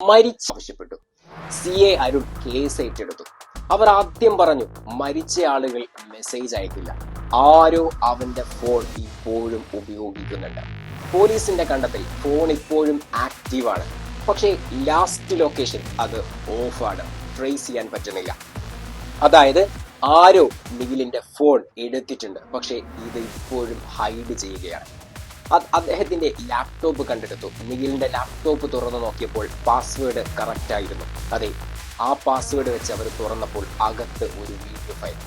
ആവശ്യപ്പെട്ടു. CA Arun case ഏറ്റെടുത്തു. അവർ ആദ്യം പറഞ്ഞു മരിച്ച ആളുകൾ മെസ്സേജ് അയക്കില്ല, ആരോ അവന്റെ ഫോൺ ഇപ്പോഴും ഉപയോഗിക്കുന്നുണ്ട്. പോലീസിന്റെ കണ്ടെത്തൽ ഫോൺ ഇപ്പോഴും ആക്റ്റീവാണ്, പക്ഷേ ലാസ്റ്റ് ലൊക്കേഷൻ അത് ഓഫാണ്, ട്രേസ് ചെയ്യാൻ പറ്റുന്നില്ല. അതായത് ആരോ നിഖിലിന്റെ ഫോൺ എടുത്തിട്ടുണ്ട്, പക്ഷേ ഇത് ഇപ്പോഴും ഹൈഡ് ചെയ്യുകയാണ്. അദ്ദേഹത്തിന്റെ ലാപ്ടോപ്പ് കണ്ടെടുത്തു. നിഖിലിന്റെ ലാപ്ടോപ്പ് തുറന്നു നോക്കിയപ്പോൾ പാസ്വേഡ് കറക്റ്റ് ആയിരുന്നു. അതെ, ആ പാസ്വേഡ് വെച്ച് അവർ തുറന്നപ്പോൾ അകത്ത് ഒരു വീഡിയോ ഫയൽ.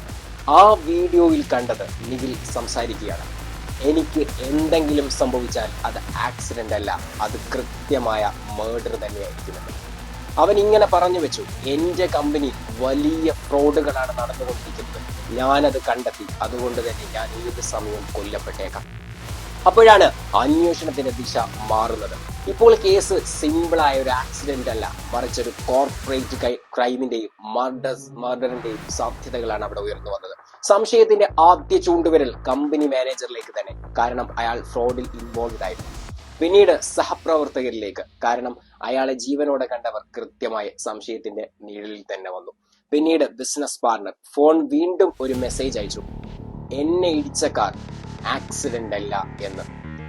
ആ വീഡിയോയിൽ കണ്ടത് നിഖിൽ സംസാരിക്കുകയാണ്. എനിക്ക് എന്തെങ്കിലും സംഭവിച്ചാൽ അത് ആക്സിഡന്റ് അല്ല, അത് കൃത്യമായ മർഡർ തന്നെയായിരിക്കുമെന്ന് അവൻ ഇങ്ങനെ പറഞ്ഞു വെച്ചു. എന്റെ കമ്പനി വലിയ ഫ്രോഡുകളാണ് നടന്നുകൊണ്ടിരിക്കുന്നത്, ഞാനത് കണ്ടെത്തി, അതുകൊണ്ട് തന്നെ ഞാൻ ഏത് സമയവും കൊല്ലപ്പെട്ടേക്കാം. അപ്പോഴാണ് അന്വേഷണത്തിന്റെ ദിശ മാറുന്നത്. ഇപ്പോൾ കേസ് സിമ്പിളായ ഒരു ആക്സിഡന്റ് അല്ല, മറിച്ച് ഒരു കോർപ്പറേറ്റ് ക്രൈമിന്റെയും മർഡറിന്റെയും സാധ്യതകളാണ് അവിടെ ഉയർന്നു വന്നത്. സംശയത്തിന്റെ ആദ്യ ചൂണ്ടുവിരൽ കമ്പനി മാനേജറിലേക്ക് തന്നെ, കാരണം അയാൾ ഫ്രോഡിൽ ഇൻവോൾവ് ആയിരുന്നു. പിന്നീട് സഹപ്രവർത്തകരിലേക്ക്, കാരണം അയാളെ ജീവനോടെ കണ്ടവർ കൃത്യമായ സംശയത്തിന്റെ നിഴലിൽ തന്നെ വന്നു. പിന്നീട് ബിസിനസ് പാർട്ണർ ഫോൺ വീണ്ടും ഒരു മെസ്സേജ് അയച്ചു, എന്നെ ഇടിച്ച കാർ ആക്സിഡന്റ് അല്ല എന്ന്,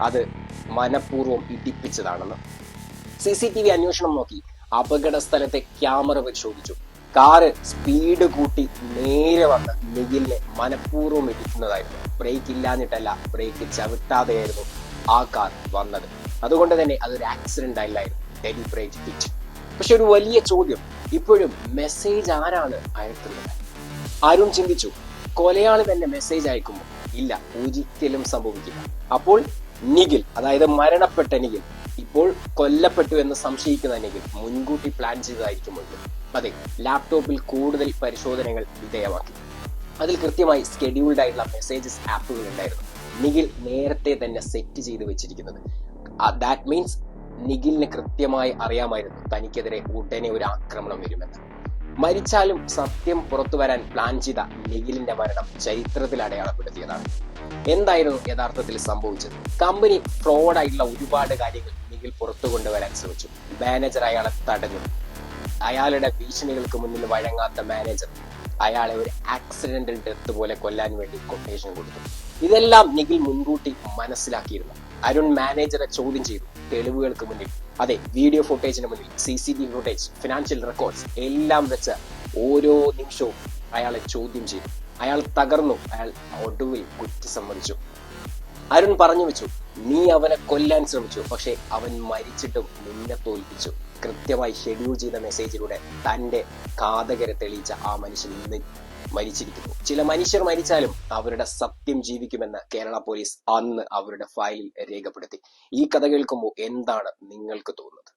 അത് മനഃപൂർവ്വം ഇടിപ്പിച്ചതാണെന്ന്. CCTV അന്വേഷണം നോക്കി അപകട സ്ഥലത്തെ ക്യാമറ പരിശോധിച്ചു. കാറ് സ്പീഡ് കൂട്ടി നേരെ വന്ന് നിഖിലിനെ മനഃപൂർവ്വം ഇടിക്കുന്നതായിരുന്നു. ബ്രേക്ക് ഇല്ലാഞ്ഞിട്ടല്ല, ബ്രേക്ക് ചവിട്ടാതെയായിരുന്നു ആ കാർ വന്നത്. അതുകൊണ്ട് തന്നെ അതൊരു ആക്സിഡന്റ് അല്ലായിരുന്നു, ഡെലിബറേറ്റ് ഹിറ്റ്. പക്ഷെ ഒരു വലിയ ചോദ്യം, ഇപ്പോഴും മെസ്സേജ് ആരാണ് അയക്കുന്നത്? അരുൺ ചിന്തിച്ചു, കൊലയാളി തന്നെ മെസ്സേജ് അയക്കുമോ? ഇല്ല, ഒരിക്കലും സംഭവിക്കില്ല. അപ്പോൾ നിഖിൽ, അതായത് മരണപ്പെട്ട നിഖിൽ, ഇപ്പോൾ കൊല്ലപ്പെട്ടു എന്ന് സംശയിക്കുന്ന നിഖിൽ മുൻകൂട്ടി പ്ലാൻ ചെയ്തതായിരിക്കുമോ? അതെ, ലാപ്ടോപ്പിൽ കൂടുതൽ പരിശോധനകൾ വിധേയമാക്കി. അതിൽ കൃത്യമായി സ്കെഡ്യൂൾഡ് ആയിട്ടുള്ള മെസ്സേജസ് ആപ്പുകൾ ഉണ്ടായിരുന്നു. നിഖിൽ നേരത്തെ തന്നെ സെറ്റ് ചെയ്ത് വെച്ചിരിക്കുന്നത്. ദാറ്റ് മീൻസ് നിഖിലിന് കൃത്യമായി അറിയാമായിരുന്നു തനിക്കെതിരെ ഉടനെ ഒരു ആക്രമണം വരുമെന്ന്. മരിച്ചാലും സത്യം പുറത്തു വരാൻ പ്ലാൻ ചെയ്ത നിഖിലിന്റെ മരണം ചരിത്രത്തിൽ അടയാളപ്പെടുത്തിയതാണ്. എന്തായിരുന്നു യഥാർത്ഥത്തിൽ സംഭവിച്ചത്? കമ്പനി ഫ്രോഡായിട്ടുള്ള ഒരുപാട് കാര്യങ്ങൾ നിഖിൽ പുറത്തു കൊണ്ടുവരാൻ ശ്രമിച്ചു. മാനേജർ അയാളെ തടഞ്ഞു. അയാളുടെ ഭീഷണികൾക്ക് മുന്നിൽ വഴങ്ങാത്ത മാനേജർ അയാളെ ഒരു ആക്സിഡന്റൽ ഡെത്ത് പോലെ കൊല്ലാൻ വേണ്ടി കൊട്ടേഷൻ കൊടുത്തു. ഇതെല്ലാം നിഖിൽ മുൻകൂട്ടി മനസ്സിലാക്കിയിരുന്നു. അരുൺ മാനേജറെ ചോദ്യം ചെയ്തു, തെളിവുകൾക്ക് മുന്നിൽ, അതെ, വീഡിയോ ഫുട്ടേജിന് മുന്നിൽ, CCTV ഫുട്ടേജ്, ഫിനാൻഷ്യൽ റെക്കോർഡ്സ് എല്ലാം വെച്ച് ഓരോ നിമിഷവും അയാളെ ചോദ്യം ചെയ്തു. അയാൾ തകർന്നു. അയാൾ ഒടുവിൽ കുറ്റം സമ്മതിച്ചു. അരുൺ പറഞ്ഞു വെച്ചു, നീ അവനെ കൊല്ലാൻ ശ്രമിച്ചു, പക്ഷെ അവൻ മരിച്ചിട്ടും നിന്നെ തോൽപ്പിച്ചു. കൃത്യമായി ഷെഡ്യൂൾ ചെയ്ത മെസ്സേജിലൂടെ തന്റെ ഘാതകരെ തെളിയിച്ച ആ മനുഷ്യൻ ഇന്ന് മരിച്ചിരിക്കുന്നു. ചില മനുഷ്യർ മരിച്ചാലും അവരുടെ സത്യം ജീവിക്കുമെന്ന് കേരള പോലീസ് അന്ന് അവരുടെ ഫയലിൽ രേഖപ്പെടുത്തി. ഈ കഥ കേൾക്കുമ്പോൾ എന്താണ് നിങ്ങൾക്ക് തോന്നുന്നത്?